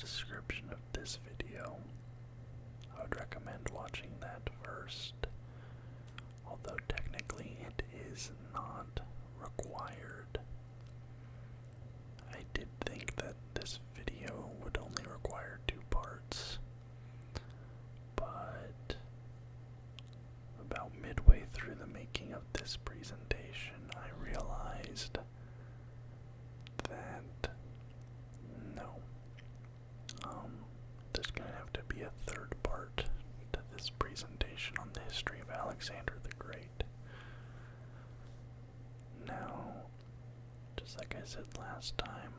description of this video, I would recommend watching that first, although technically it is not required. I did think that this video would only require 2 parts, but about midway through the making of this presentation, I realized that no, there's going to have to be a 3rd part to this presentation on the history of Alexander the Great. Now, just like I said last time,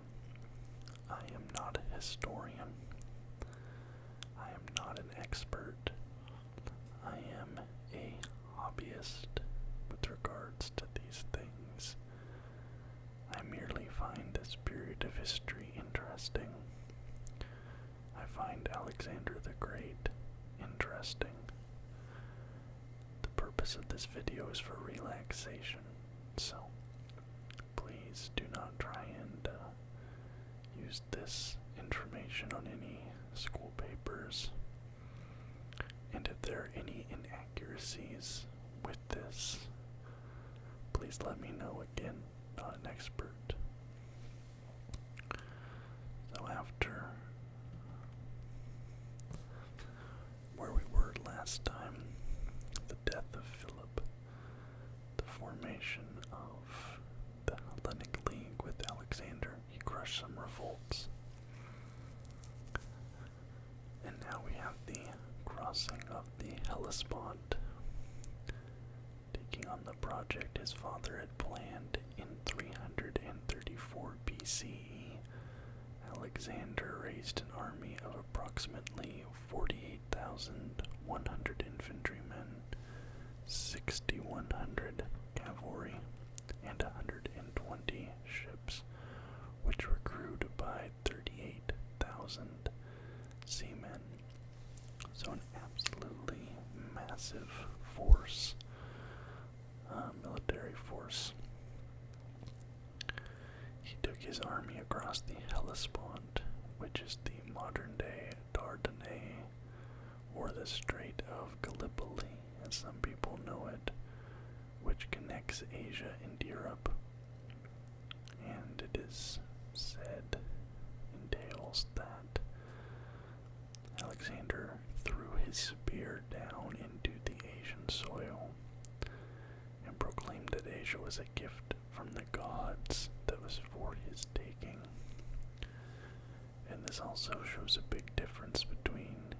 I am not a historian. I am not an expert. I am a hobbyist with regards to these things. I merely find this period of history interesting. I find Alexander the Great interesting. The purpose of this video is for relaxation, so please do not try and use this information on any school papers. And if there are any inaccuracies with this, please let me know. Again, not an expert. So after where we were last time, the death of Philip, the formation of the Hellenic League with Alexander, he crushed some revolts. And now we have the crossing of the Hellespont, taking on the project his father had planned in 334 BCE. Alexander raised an army of approximately 48,100 infantrymen, 6,100 cavalry, and 120 ships, which were crewed by 38,000 seamen. So an absolutely massive force, military force. He took his army across the Hellespont, which is the modern-day Dardanelles, or the Strait of Gallipoli, as some people know it, which connects Asia and Europe. And it is said, entails that Alexander threw his spear down into the Asian soil and proclaimed that Asia was a gift from the gods that was for his taking. And this also shows a big difference between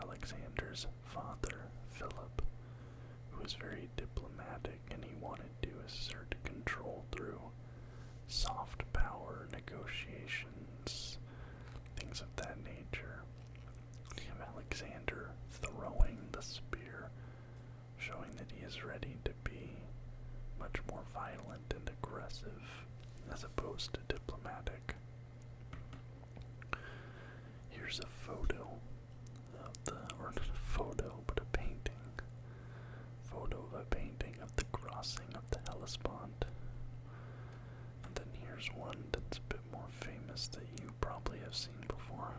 Alexander's father, Philip, who was very diplomatic and he wanted to assert control through soft power, negotiations, things of that nature. You have Alexander throwing the spear, showing that he is ready to be much more violent and aggressive as opposed to diplomatic. Here's a photo of or not a photo, but a painting. Photo of a painting of the crossing of the Hellespont. And then here's one that's a bit more famous that you probably have seen before.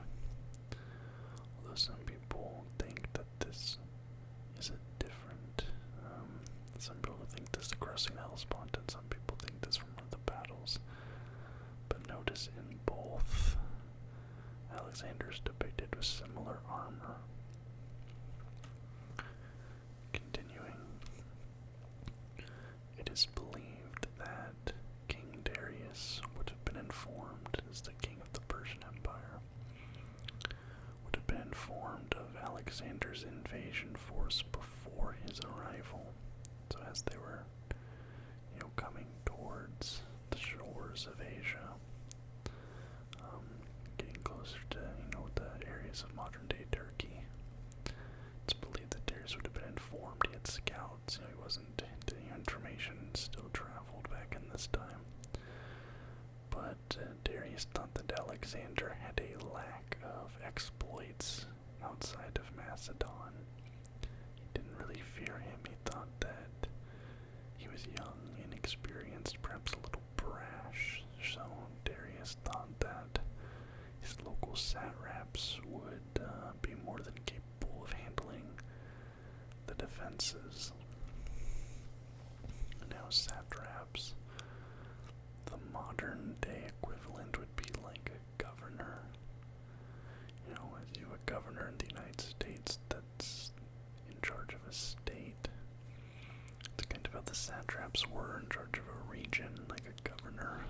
Although some people think that this is a different, some people think this is the crossing of the Hellespont, and some people think this is from one of the battles. But notice in both, Alexander is depicted with similar armor. Continuing, it is believed that King Darius would have been informed, as the king of the Persian Empire, would have been informed of Alexander's invasion force before his arrival. So as they were, coming towards the shores of Asia, getting closer to, the areas of modern-day Turkey, it's believed that Darius would have been informed. He had scouts. He wasn't. The information still traveled back in this time. But Darius thought that Alexander had a lack of exploits outside of Macedon. He didn't really fear him. He thought that he was young, inexperienced, perhaps a little brash. So Darius thought that his local satrap satraps were in charge of a region, like a governor.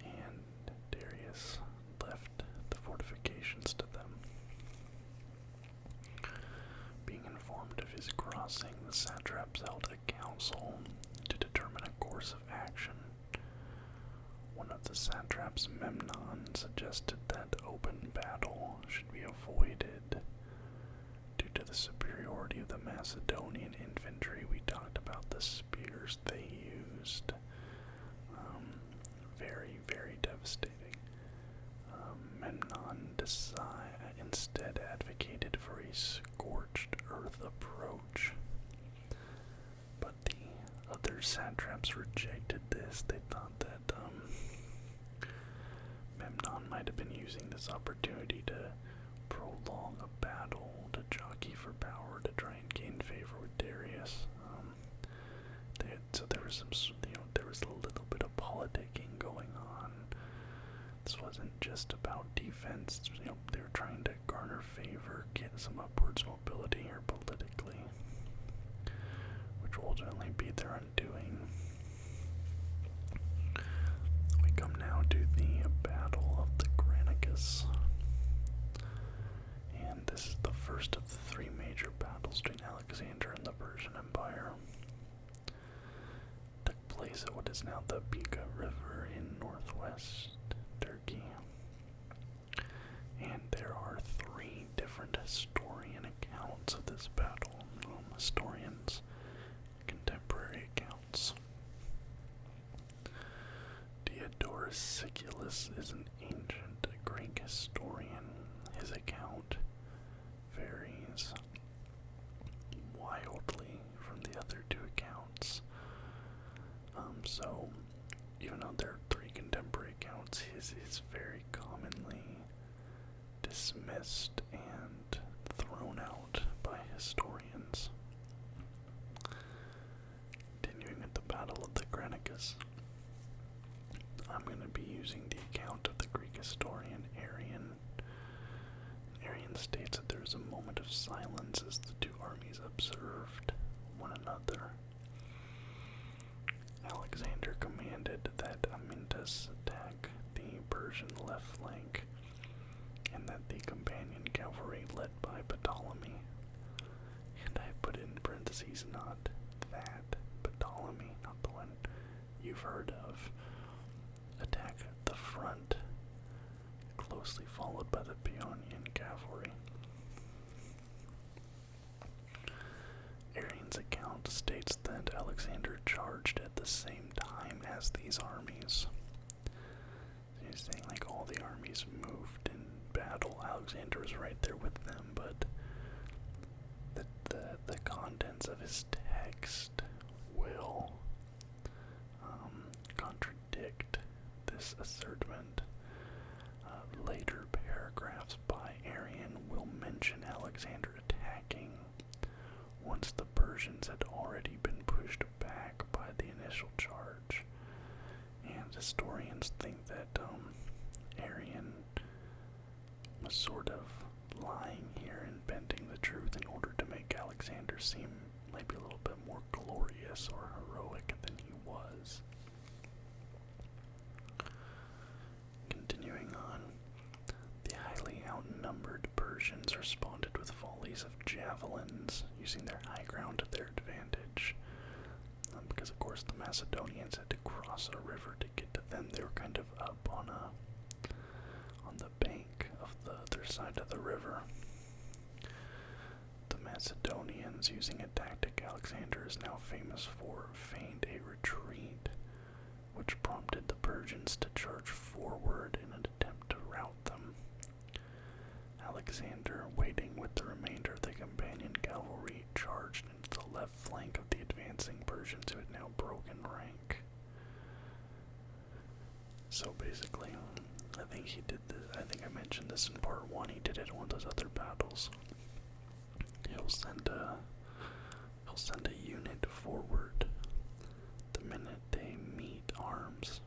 And Darius left the fortifications to them. Being informed of his crossing, the satraps held a council to determine a course of action. One of the satraps, Memnon, suggested that open battle should be avoided due to the superiority of the Macedonian infantry. We talked about the spears they used. Very, very devastating. Memnon instead advocated for a scorched earth approach, but the other satraps rejected this. They thought that Memnon might have been using this opportunity to prolong a battle, to jockey for power, to try and gain favor with Darius. So there was there was a little bit of politicking going on. This wasn't just about defense. They were trying to garner favor, get some upwards mobility here politically, which will ultimately be their undoing. We come now to the Battle of the Granicus. And this is the first of the three major battles between Alexander and the Persian Empire. It took place at what is now the Bika River in northwest Turkey. And there are three different historian accounts of this battle. Historians, contemporary accounts. Diodorus Siculus is an ancient Greek historian. His account varies wildly from the other two accounts. So, even though there are three contemporary accounts, his is very commonly dismissed and thrown out by historians. Continuing with the Battle of the Granicus, I'm going to be using the account of the Greek historian Arrian. Arrian states that there was a moment of silence as the two armies observed one another. Alexander commanded that Amyntas attack the Persian left flank, and that the companion cavalry led by Ptolemy, and I put in parentheses, not that Ptolemy, not the one you've heard of, attack the front, closely followed by the Paeonian cavalry. Arrian's account states that Alexander charged at the same time as these armies. He's saying like all the armies moved in battle. Alexander was right there with them, but the contents of his text will contradict this assertment. Later paragraphs by Arrian will mention Alexander attacking once the Persians had already been pushed back by the initial charge. And historians think that Arrian was sort of lying here and bending the truth in order to make Alexander seem maybe a little bit more glorious or heroic than he was. Continuing on, the highly outnumbered Persians responded with volleys of javelins, using their high ground to their advantage. Because of course the Macedonians had to cross a river to get to them. They were kind of up on the bank of the other side of the river. The Macedonians, using a tactic Alexander is now famous for, feigned a retreat, which prompted the Persians to charge forward in an attempt to rout them. Alexander, waiting with the remainder of the companion cavalry, charged into the left flank of the advancing Persians who had now broken rank. So basically, I think he did this. I think I mentioned this in part 1. He did it in one of those other battles. He'll send a unit forward the minute they meet arms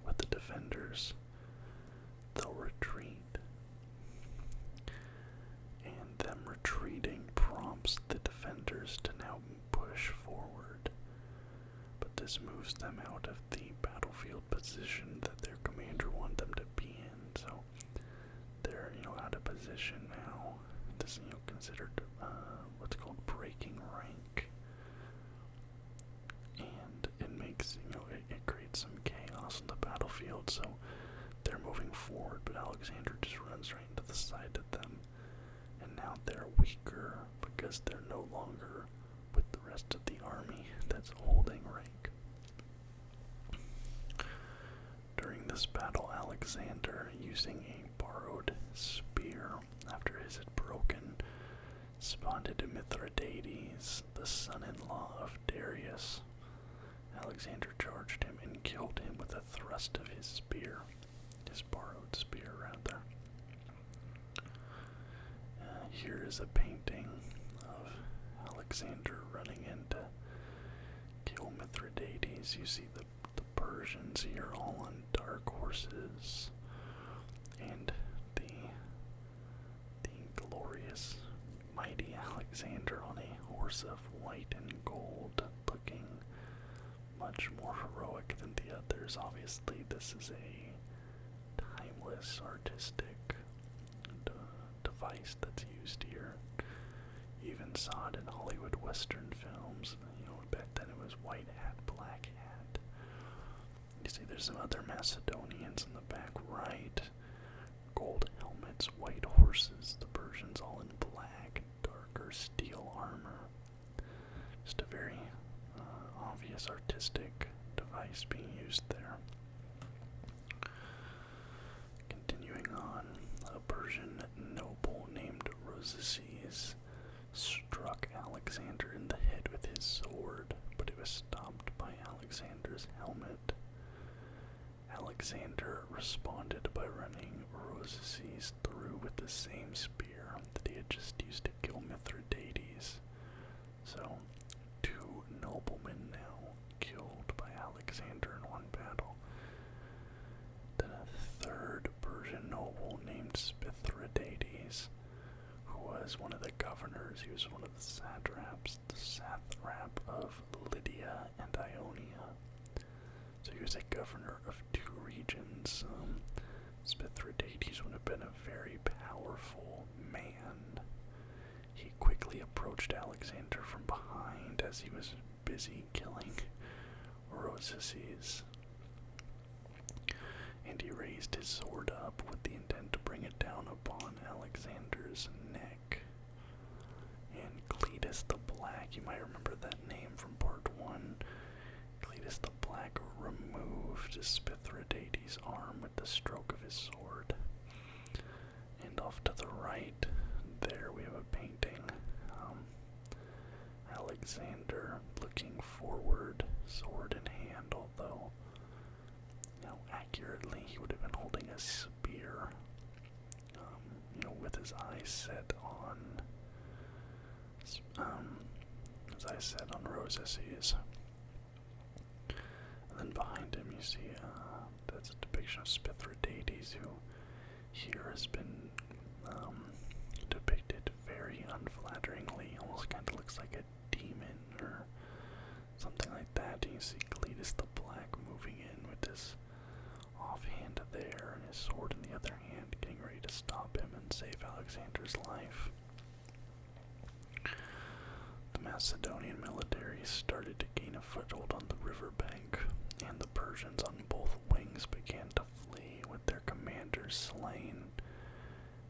with the defenders. They'll retreat. And them retreating prompts the defenders to now push forward. position that their commander wanted them to be in. So they're, out of position now. This is, considered what's called breaking rank. And it makes, it creates some chaos on the battlefield. So they're moving forward, but Alexander just runs right into the side of them. And now they're weaker because they're no longer with the rest of the army that's holding rank. During this battle, Alexander, using a borrowed spear after his had broken, spotted Mithridates, the son-in-law of Darius. Alexander charged him and killed him with a thrust of his spear, his borrowed spear rather. Here is a painting of Alexander running in to kill Mithridates. You see the Persians here all on dark horses, and the glorious, mighty Alexander on a horse of white and gold, looking much more heroic than the others. Obviously, this is a timeless artistic device that's used here. You even saw it in Hollywood Western films. Back then it was white hat, black hat. You see there's some other Macedonians in the back right. Gold helmets, white horses, the Persians all in black, darker steel armor. Just a very obvious artistic device being used there. Continuing on, a Persian noble named Rosicles struck Alexander in the head with his sword, but it was stopped by Alexander's helmet. Alexander responded by running Rosicles through with the same spear that he had just used to kill Mithridates. So, two noblemen now killed by Alexander in one battle. Then a third Persian noble named Mithridates, who was one of the governors. He was one of the satraps, the satrap of Lydia and Ionia. So he was a governor of two regions. Mithridates would have been a very powerful man. He quickly approached Alexander from behind as he was busy killing Rosicles. And he raised his sword up with the intent to bring it down upon Alexander's neck. And Cletus the Black, you might remember that name from part 1. Cletus the Black removed Mithridates' arm with the stroke of his sword. And off to the right, there we have a painting. Alexander looking forward, sword in hand, although, accurately he would have been holding a spear, with his eyes set on, Rosicles. And then behind him you see, that's a depiction of Mithridates, who here has been depicted very unflatteringly, almost kind of looks like a demon or something like that. And you see Cletus the Black moving in with his offhand there and his sword in the other hand, getting ready to stop him and save Alexander's life. The Macedonian military started to gain a foothold on the riverbank, and the Persians on both wings began to flee with their commanders slain.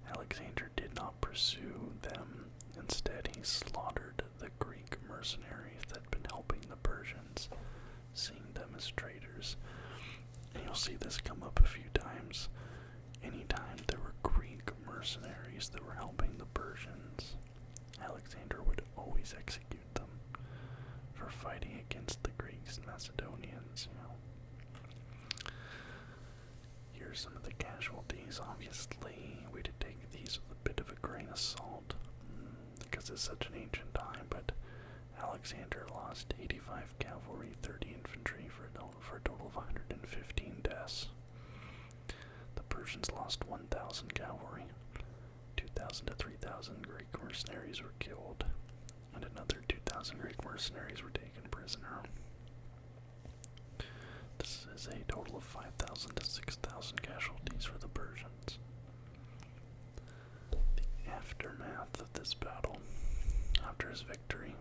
Alexander did not pursue them. Instead, he slaughtered the Greek mercenaries that had been helping the Persians, seeing them as traitors. And you'll see this come up a few times. Anytime there were Greek mercenaries that were helping the Persians, Alexander would always execute them for fighting against the Greeks and Macedonians, Here's some of the casualties. Obviously, we had to take these with a bit of a grain of salt, because it's such an ancient time, but Alexander lost 85 cavalry, 30 infantry for a total of 115 deaths. The Persians lost 1,000 cavalry, 2,000 to 3,000 Greek mercenaries were killed, and another 2,000 Greek mercenaries were taken prisoner. This is a total of 5,000 to 6,000 casualties for the Persians. The aftermath of this battle. After his victory,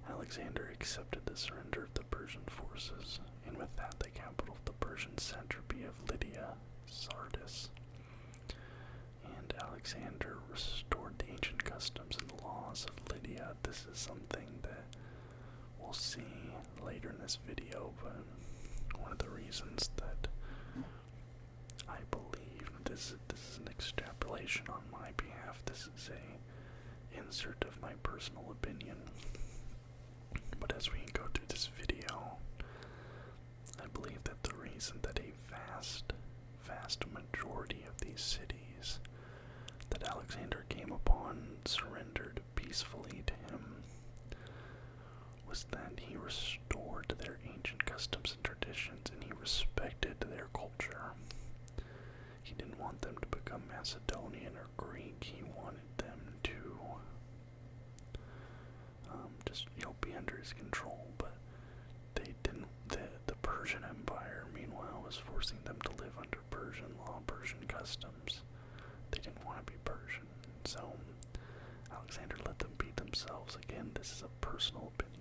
Alexander accepted the surrender of the Persian forces, and with that the capital of the Persian satrapy of Lydia, Sardis. And Alexander restored the ancient customs and laws of Lydia. This is something that we'll see later in this video, but one of the reasons that I believe this is an extrapolation on my behalf. This is a insert of my personal opinion. But as we go through this video, I believe that the reason that a vast majority of these cities that Alexander came upon surrendered peacefully to him was that he restored their ancient customs and traditions, and he respected their culture. He didn't want them to become Macedonian or Greek. He wanted them to just, be under his control, but they didn't. The Persian Empire, meanwhile, was forcing them to live under Persian law, Persian customs. They didn't want to be Persian, so Alexander let them be themselves. Again, this is a personal opinion.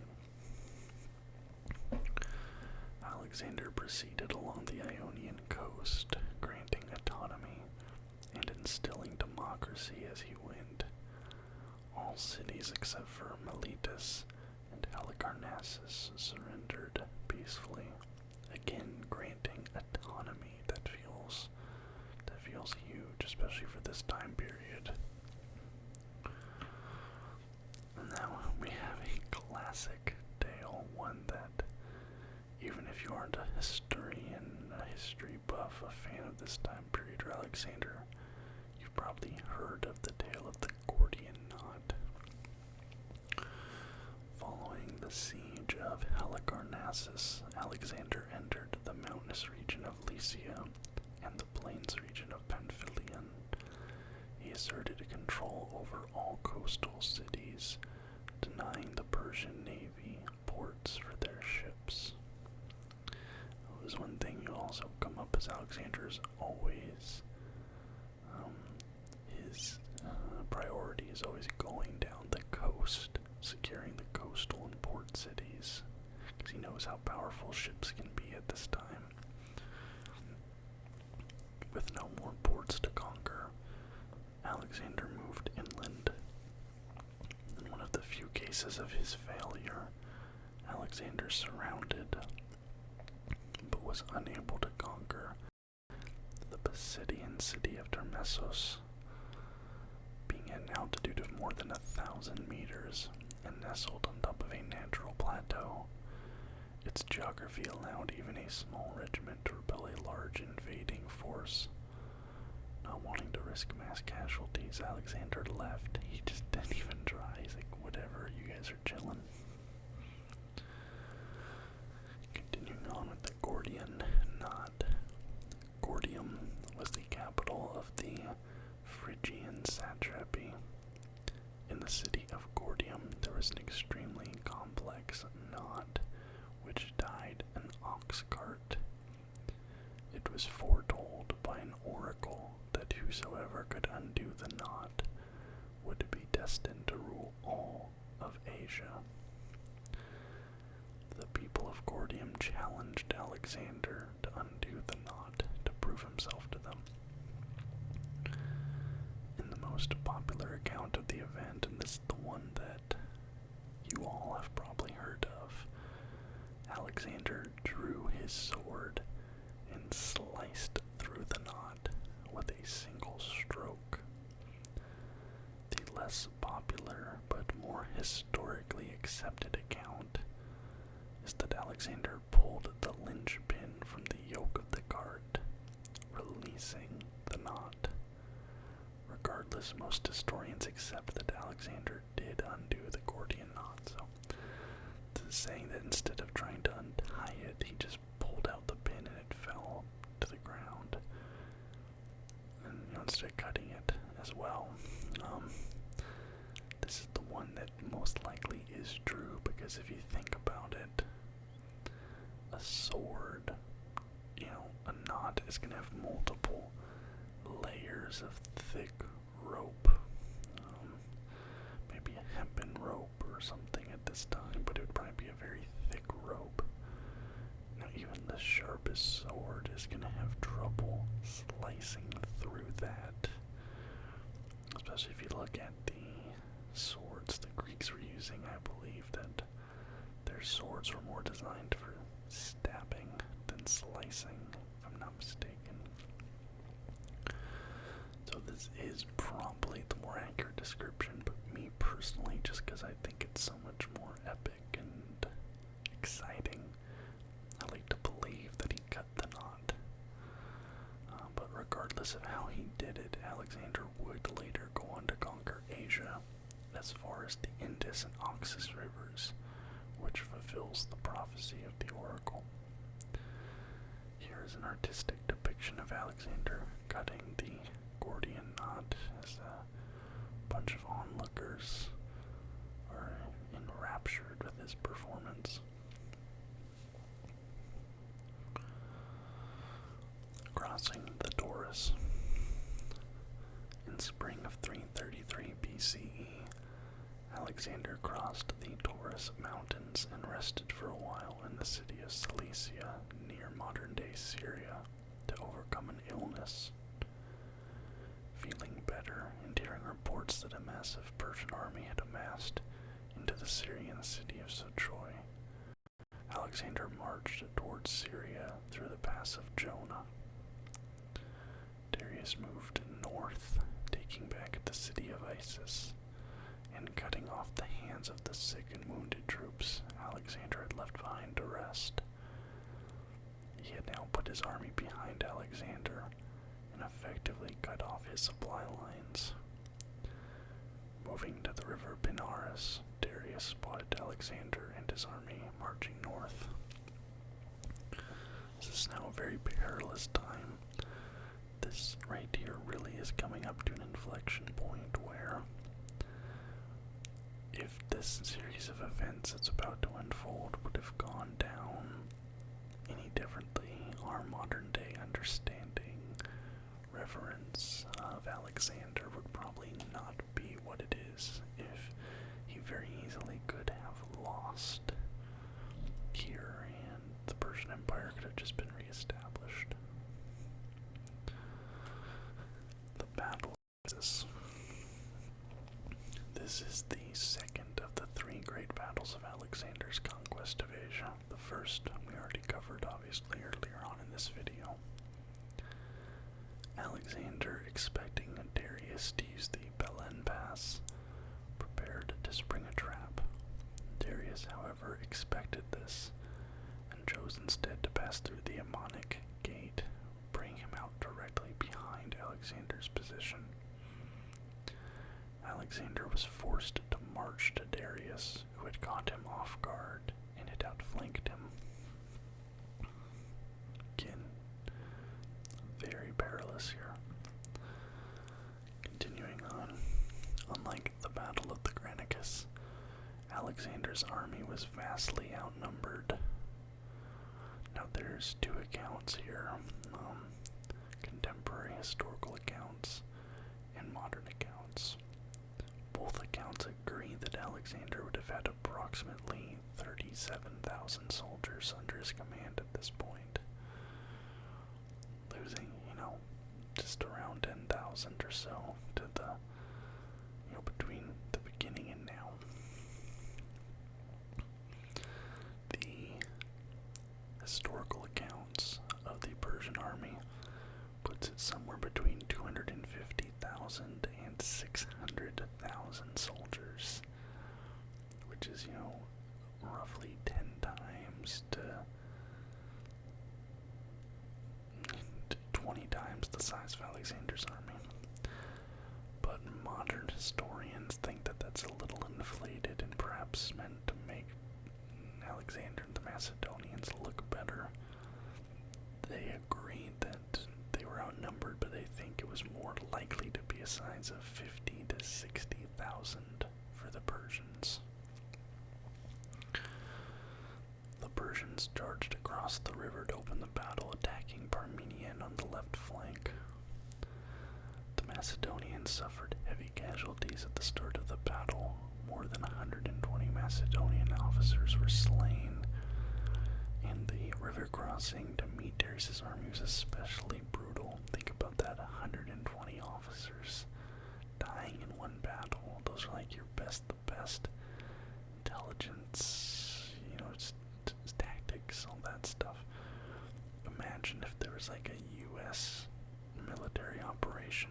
Alexander proceeded along the Ionian coast, granting autonomy and instilling democracy as he went. All cities except for Miletus and Halicarnassus surrendered peacefully, again granting autonomy. That feels huge, especially for this time period. Now we have a classic tale, one that even if you aren't a historian, a history buff, a fan of this time period or Alexander, you've probably heard of the tale of the Gordian knot. Following the siege of Halicarnassus, Alexander entered the mountainous region of Lycia and the plains region of Pamphylian. He asserted control over all coastal cities, denying the Persian navy ports for their ships. It was one thing you also come up as Alexander's always, his priority is always going down the coast, securing the coastal and port cities, because he knows how powerful ships can be at this time. With no more ports to conquer, Alexander moved inland. In one of the few cases of his failure, Alexander surrounded, but was unable to conquer, the Pisidian city of Termessos. Being at an altitude of more than 1,000 meters and nestled on top of a natural plateau, its geography allowed even a small regiment to repel a large invading force. Not wanting to risk mass casualties, Alexander left. He just didn't even try. He's like, whatever, you guys are chilling. Continuing on with the Gordian knot. Gordium was the capital of the Phrygian satrapy. In the city of Gordium, there was an extremely complex knot which tied an ox cart. It was foretold by an oracle that whosoever could undo the knot would be destined to rule all of Asia. The people of Gordium challenged Alexander to undo the knot to prove himself to them. In the most popular account of the event, and this is the one that you all have probably heard of, Alexander drew his sword and sliced through the knot with a single stroke. The less popular but more historically accepted account is that Alexander pulled the linchpin from the yoke of the cart, releasing the knot. Regardless, most historians accept that Alexander did undo the Gordian knot, so this is saying that instead of trying to untie it, he just pulled out the pin and it fell to the ground. And instead of cutting it as well. This is the one that most likely is true, because if you think about it, a sword is going to have multiple layers of thick rope. Maybe a hempen rope or something at this time, but it would probably be a very thick rope. Now even the sharpest sword is going to have trouble slicing through that. Especially if you look at the swords the Greeks were using, I believe that their swords were more designed for stabbing than slicing, if I'm not mistaken. So this is probably the more accurate description, but me personally, just because I think it's so much more epic and exciting, I like to believe that he cut the knot. But regardless of how he did it, Alexander would later go on to conquer Asia, as far as the Indus and Oxus rivers, which fulfills the prophecy of the oracle. Here is an artistic depiction of Alexander cutting the Gordian knot, as a bunch of onlookers are enraptured with his performance. Crossing the Taurus. In spring of 333 BCE, Alexander crossed the Taurus mountains and rested for a while in the city of Cilicia, near modern-day Syria, to overcome an illness. Feeling better and hearing reports that a massive Persian army had amassed into the Syrian city of Sochoi, Alexander marched towards Syria through the pass of Jonah. Darius moved north, taking back the city of Isis, and cutting off the hands of the sick and wounded troops Alexander had left behind to rest. He had now put his army behind Alexander and effectively cut off his supply lines. Moving to the river Benares, Darius spotted Alexander and his army marching north. This is now a very perilous time. This right here really is coming up to an inflection point where, if this series of events that's about to unfold would have gone down any differently, our modern day understanding, reverence of Alexander would probably not be what it is, if he very easily could have lost here and the Persian Empire could have just been reestablished. The battle is this. This is the second of the three great battles of Alexander's conquest of Asia. The first we already covered, obviously, earlier on in this video. Alexander, expecting Darius to use the Belen Pass, prepared to spring a trap. Darius, however, expected this, and chose instead to pass through the Ammonic Gate, bringing him out directly behind Alexander's position. Alexander was forced to march to Darius, who had caught him off guard and had outflanked him. Again, very perilous here. Continuing on, unlike the Battle of the Granicus, Alexander's army was vastly outnumbered. Now there's two accounts here, contemporary historical accounts and modern accounts. Both accounts agree that Alexander would have had approximately 37,000 soldiers under his command at this point, losing, just around 10,000 or so to the, between the beginning and now. The historical accounts of the Persian army puts it somewhere between 250,000 and 600,000 soldiers, which is, roughly 10 times to 20 times the size of Alexander's army. But modern historians think that that's a little inflated and perhaps meant to make Alexander and the Macedonians look better. They agreed that they were outnumbered, but they think it was more likely to be a size of 50 to 60,000 for the Persians. The Persians charged across the river to open the battle, attacking Parmenion on the Persians suffered heavy casualties at the start of the battle. More than 120 Macedonian officers were slain, and the river crossing to meet Darius' army was especially brutal. Think about that, 120 officers dying in one battle. Those are like your the best intelligence, it's tactics, all that stuff. Imagine if there was like a U.S. military operation,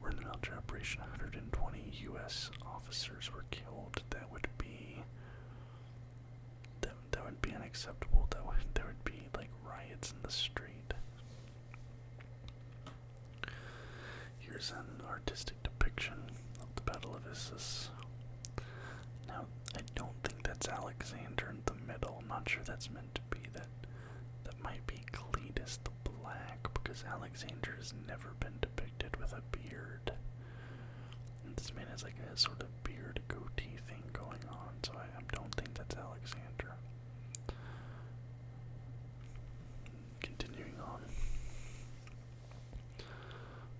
where in the military operation 120 U.S. officers were killed. That would be unacceptable. There would be like riots in the street. Here's an artistic depiction of the Battle of Issus. Now, I don't think that's Alexander in the middle. I'm not sure that's meant to be that. That might be Cletus the Black, because Alexander has never been depicted with a beard. And this man has like a sort of beard goatee thing going on, so I don't think that's Alexander. Continuing on.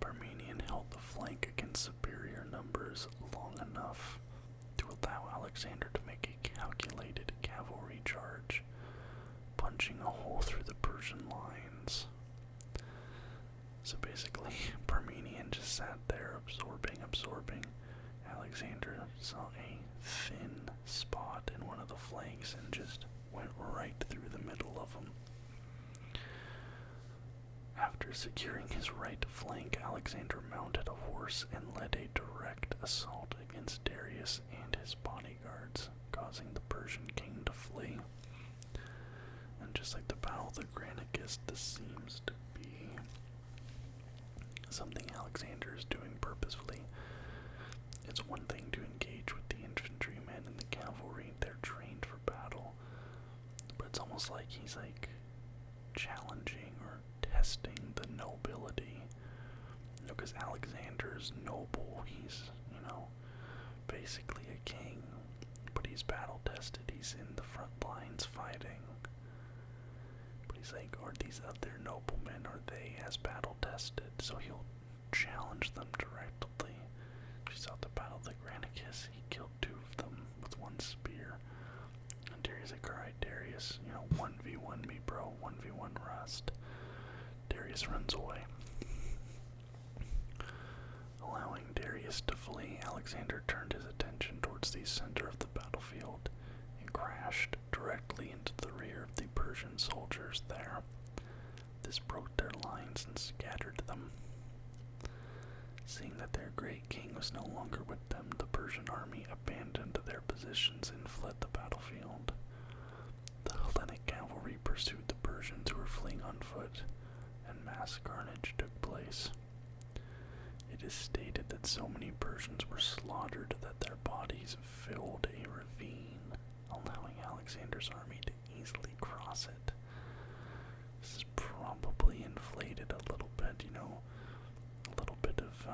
Parmenion held the flank against superior numbers long enough to allow Alexander to make a calculated cavalry charge, punching a hole through the Persian lines. So basically, Parmenion just sat there absorbing. Alexander saw a thin spot in one of the flanks and just went right through the middle of them. After securing his right flank, Alexander mounted a horse and led a direct assault against Darius and his bodyguards, causing the Persian king to flee. And just like the Battle of the Granicus, this seems to be something Alexander is doing purposefully. It's one thing to engage with the infantrymen and the cavalry, they're trained for battle, but it's almost like he's like challenging or testing the nobility. Because Alexander's noble, he's, basically a king, but he's battle tested, he's in the front lines fighting. But he's like, are these other noblemen, are they as battle tested? So he'll challenge them directly. We saw the Battle of the Granicus, he killed 2 of them with 1 spear. And Darius like, alright Darius, 1v1 me bro, 1v1 rust. Darius runs away. Allowing Darius to flee, Alexander turned his attention towards the center of the battlefield and crashed directly into the rear of the Persian soldiers there. This broke their lines and scattered them. Seeing that their great king was no longer with them, the Persian army abandoned their positions and fled the battlefield. The Hellenic cavalry pursued the Persians who were fleeing on foot, and mass carnage took place. It is stated that so many Persians were slaughtered that their bodies filled a ravine, allowing Alexander's army to easily cross it. This is probably inflated a little bit, a little bit of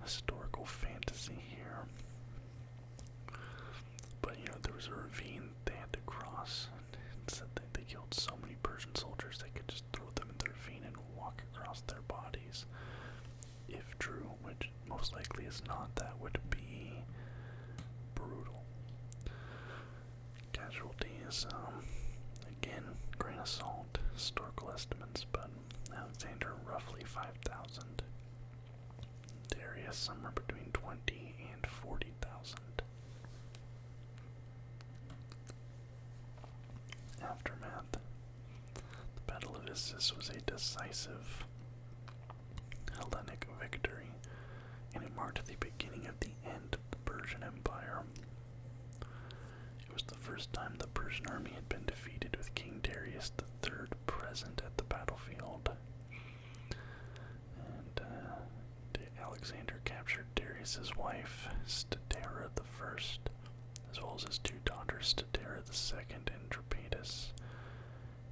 historical fantasy here. But, there was a ravine they had to cross, and it said that they killed so many Persian soldiers they could just throw them in the ravine and walk across their bodies. If true, which most likely is not, that would be brutal. Casualties, again, grain of salt, historical estimates, but Alexander roughly 5,000. Darius somewhere between 20 and 40,000. Aftermath. The Battle of Issus was a decisive Hellenic victory, and it marked the beginning of the end of the Persian Empire. It was the first time the Persian army had been defeated, with King Darius III present at the battlefield. And Alexander captured Darius's wife, Statera I, as well as his 2 daughters, Statera II and Trepetus,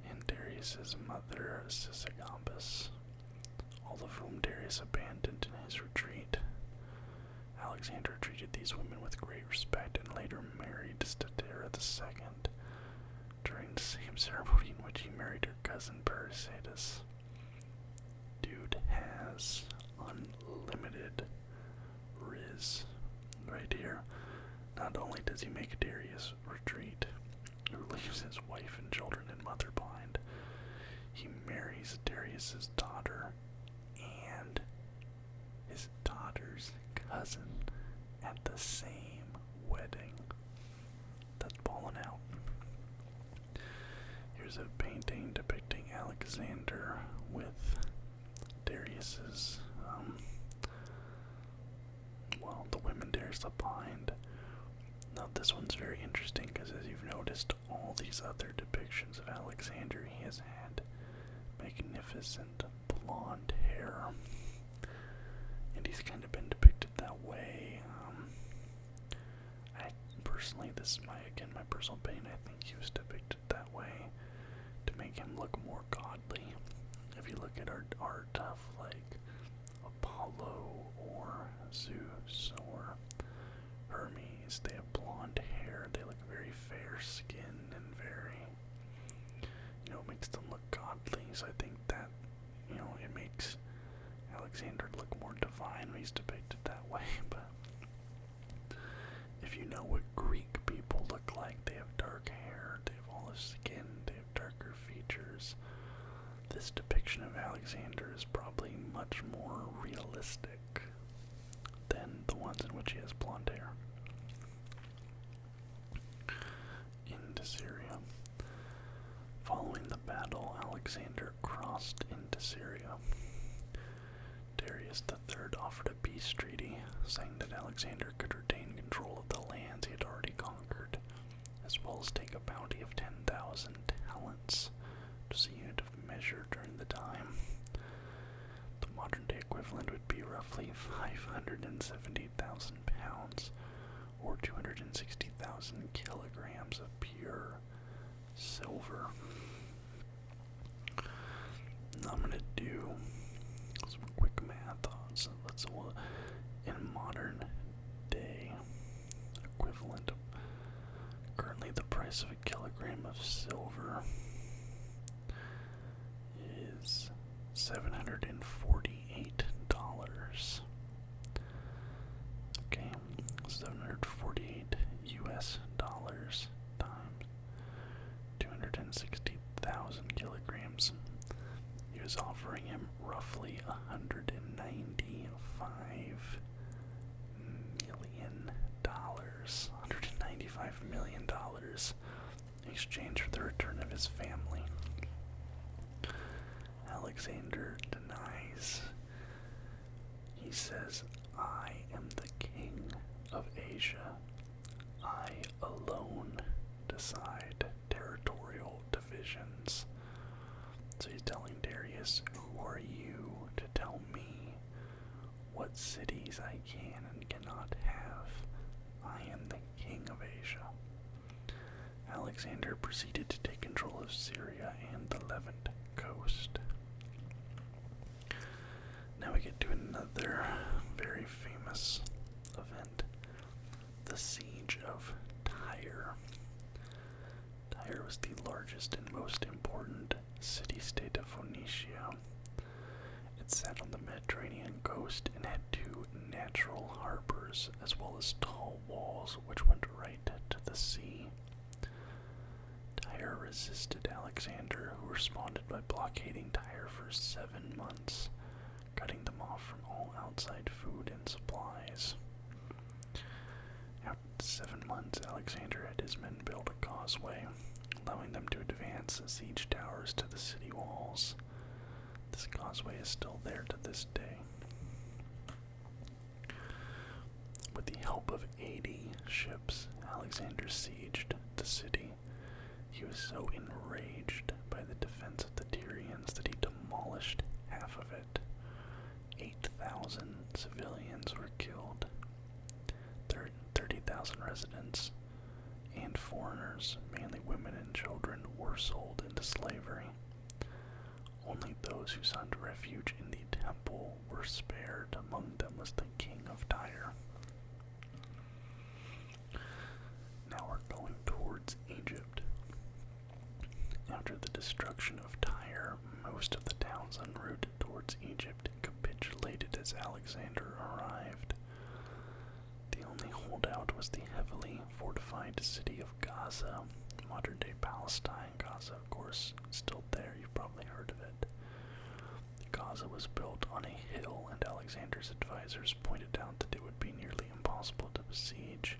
and Darius's mother, Sisygambis, all of whom Darius abandoned in his retreat. Alexander treated these women with great respect and later married Statera II during the same ceremony in which he married her cousin Perseidus. Dude has unlimited does he make Darius retreat, who leaves his wife and children and mother behind. He marries Darius's daughter and his daughter's cousin at the same wedding. That's balling out. Here's a painting depicting Alexander with Darius's, the women Darius left behind. Now this one's very interesting because, as you've noticed, all these other depictions of Alexander, he has had magnificent blonde hair, and he's kind of been depicted that way. I personally, this is my personal opinion, I think he was depicted that way to make him look more godly. If you look at art of like Apollo or Zeus or Hermes, they have blonde hair, they look very fair skinned and very, it makes them look godly. So I think that, it makes Alexander look more divine when he's depicted that way. But if you know what Greek people look like, they have dark hair, they have olive skin, they have darker features. This depiction of Alexander is probably much more realistic than the ones in which he has blonde hair. Into Syria. Following the battle, Alexander crossed into Syria. Darius III offered a peace treaty, saying that Alexander could retain control of the lands he had already conquered, as well as take a bounty of 10,000 talents, which was a unit of measure during the time. The modern-day equivalent would be roughly 570,000 pounds, or 260,000 kilograms of pure silver. Now I'm going to do some quick math. So in modern day equivalent, currently the price of a kilogram of silver is $748. Okay, 748 US dollars times 260,000 kilograms. He was offering him roughly $195 million. $195 million in exchange for the return of his family. Alexander denies. He says, "I am the king of Asia. I alone decide territorial divisions." So he's telling Darius, "Who are you to tell me what cities I can and cannot have? I am the king of Asia." Alexander proceeded to take control of Syria and the Levant coast. Now we get to another very famous event, the Siege of Tyre. Tyre was the largest and most important city-state of Phoenicia. It sat on the Mediterranean coast and had two natural harbors, as well as tall walls which went right to the sea. Tyre resisted Alexander, who responded by blockading Tyre for 7 months, cutting them off from all outside food and supplies. After 7 months, Alexander had his men build a causeway, allowing them to advance the siege towers to the city walls. This causeway is still there to this day. With the help of 80 ships, Alexander sieged the city. He was so enraged by the defense of the Tyrians that he demolished half of it. 8,000 civilians were killed. 30,000 residents and foreigners, mainly women and children, were sold into slavery. Only those who sought refuge in the temple were spared. Among them was the king of Tyre. Now we're going towards Egypt. After the destruction of Tyre, most of the towns en route towards Egypt capitulated as Alexander arrived. The only holdout was the heavily fortified city of Gaza, modern-day Palestine. Gaza, of course, still there. You've probably heard of it. Gaza was built on a hill, and Alexander's advisors pointed out that it would be nearly impossible to besiege.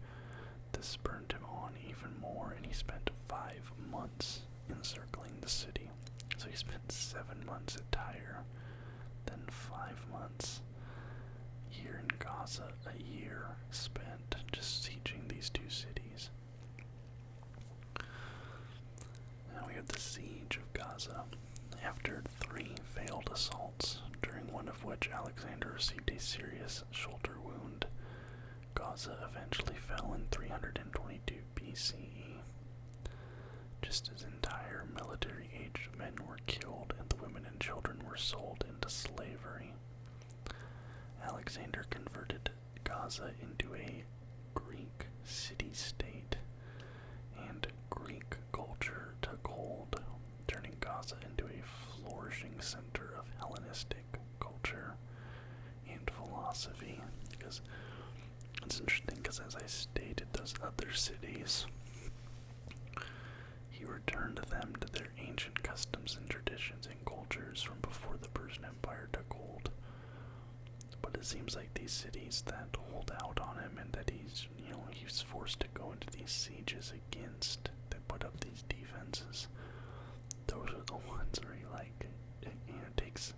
This spurred him on even more, and he spent 5 months encircling the city. So he spent 7 months at Tyre, then 5 months here in Gaza, a year spent just sieging these two cities. Now we have the siege of Gaza. After 3 failed assaults, during one of which Alexander received a serious shoulder wound, Gaza eventually fell in 322 BCE. Just as entire military-aged men were killed and the women and children were sold into slavery, Alexander converted Gaza into a Greek city-state, and Greek culture took hold, turning Gaza into a flourishing center of Hellenistic culture and philosophy. Because it's interesting, because as I stated, those other cities, he returned them to their ancient customs and traditions and cultures from before the Persian Empire took hold. But it seems like these cities that hold out on him and that he's forced to go into these sieges against, that put up these defenses, those are the ones where he takes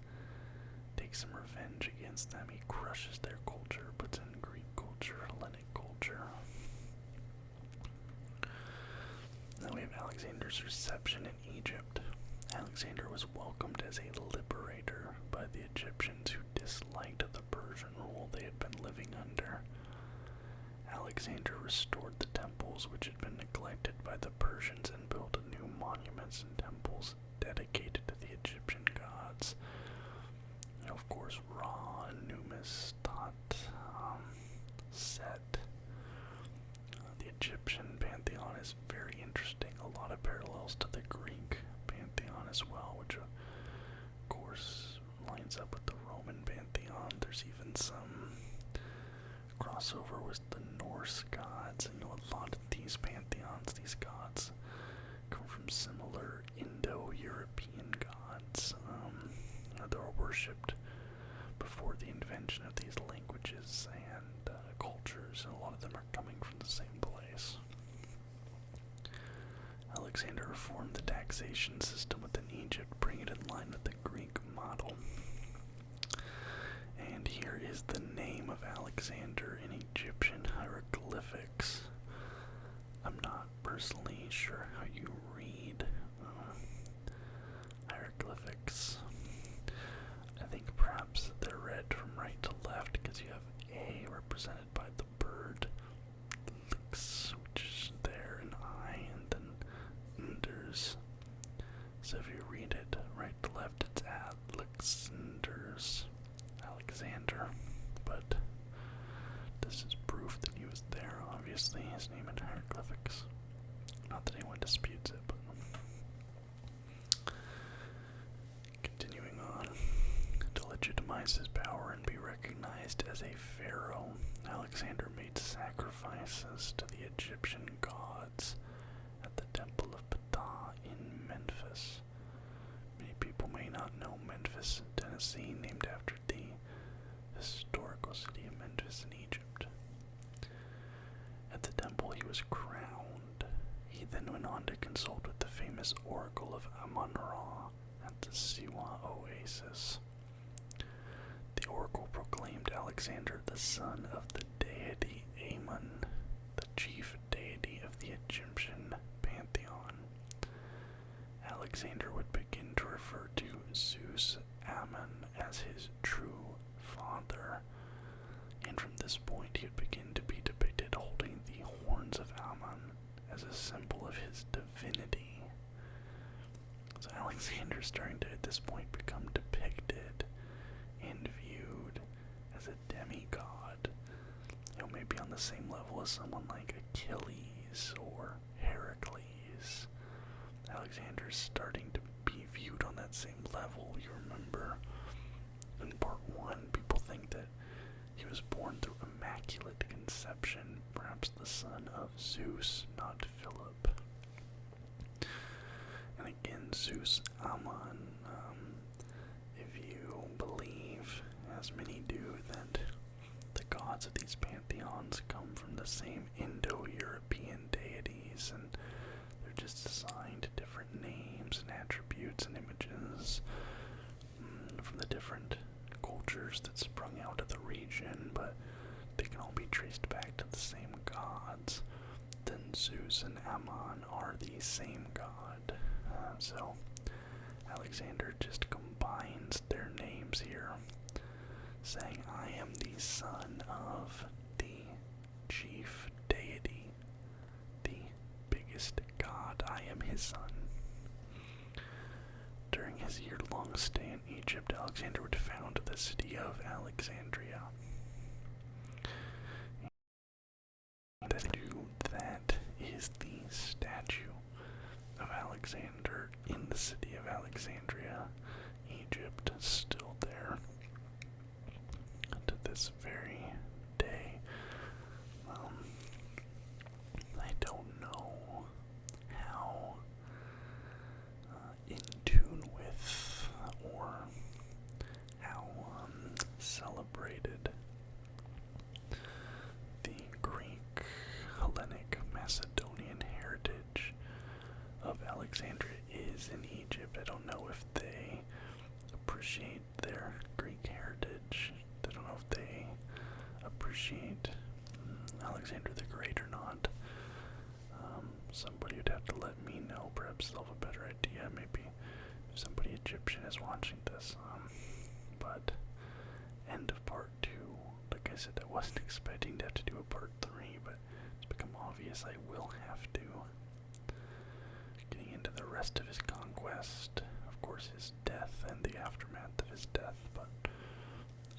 some revenge against them. He crushes their culture, puts in Greek culture, Hellenic culture. Now we have Alexander's reception in Egypt. Alexander was welcomed as a liberator by the Egyptians who disliked the Persian rule they had been living under. Alexander restored the temples which had been neglected by the Persians and built new monuments and temples dedicated to the Egyptian gods. Of course, Ra, Anubis, Tot, Set. The Egyptian pantheon is very interesting. A lot of parallels to the Greek pantheon as well, which of course lines up with the Roman pantheon. There's even some crossover with the Norse gods. A lot of these pantheons, these gods, come from similar Indo-European gods. They were worshipped before the invention of these languages and cultures, and a lot of them are coming from the same place. Alexander reformed the taxation system within Egypt, bringing it in line with the Greek model. And here is the name of Alexander in Egyptian hieroglyphics. I'm not personally sure how you read hieroglyphics. I think perhaps they're read from right to left, because you have A represented by the bird, Lix, which is there, an I, and then Nders. So if you read it right to left, it's Alexander's, Alexander. But this is proof that he was there, obviously, his name in hieroglyphics. Not that anyone disputes it, but continuing on. To legitimize his power and be recognized as a pharaoh, Alexander made sacrifices to the Egyptian gods at the Temple of Ptah in Memphis. Many people may not know Memphis, Tennessee, named after the historical city of Memphis in Egypt. At the temple he was crowned. He then went on to consult with the famous oracle of Amun-Ra at the Siwa Oasis. The oracle proclaimed Alexander the son of the deity Amun, the chief deity of the Egyptian pantheon. Alexander would begin to refer to Zeus Ammon as his true father, and from this point he would begin to be depicted holding the horns of Ammon as a symbol of his divinity. So Alexander's starting to at this point become depicted and viewed as a demigod, maybe on the same level as someone like Achilles or Heracles. Alexander's starting to be viewed on that same level. You remember in part 1, people think that he was born through immaculate conception. son of Zeus, not Philip. And again, Zeus Ammon, if you believe, as many do, that the gods of these pantheons come from the same Indo-European deities, and they're just assigned different names and attributes and images from the different cultures that sprung out of the region, but they can all be traced back to the same gods, then Zeus and Ammon are the same god. So Alexander just combines their names here, saying, I am the son of the chief deity, the biggest god. I am his son. During his year-long stay in Egypt, Alexander would found the city of Alexandria. And that is the statue of Alexander in the city of Alexandria, Egypt, still there to this very day. I don't know how in tune with or how celebrated the Greek, Hellenic, Macedonian heritage of Alexandria is in Egypt. I don't know if they appreciate their Greek heritage. I don't know if they appreciate Alexander the Great or not. Somebody would have to let me know. Perhaps they'll have a better idea. Maybe if somebody Egyptian is watching this. But end of part 2. Like I said, I wasn't expecting to have to do a part 3, but it's become obvious I will have to. Getting into the rest of his conquest, of course his death and the aftermath of his death, but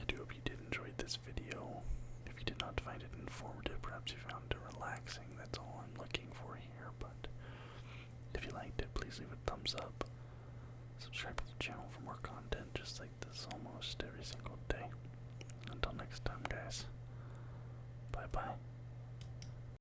I do hope you did enjoy this video. If you did not find it informative, perhaps you found it relaxing. That's all I'm looking for here, but if you liked it, please leave a thumbs up. Subscribe to the channel for more content just like this almost every single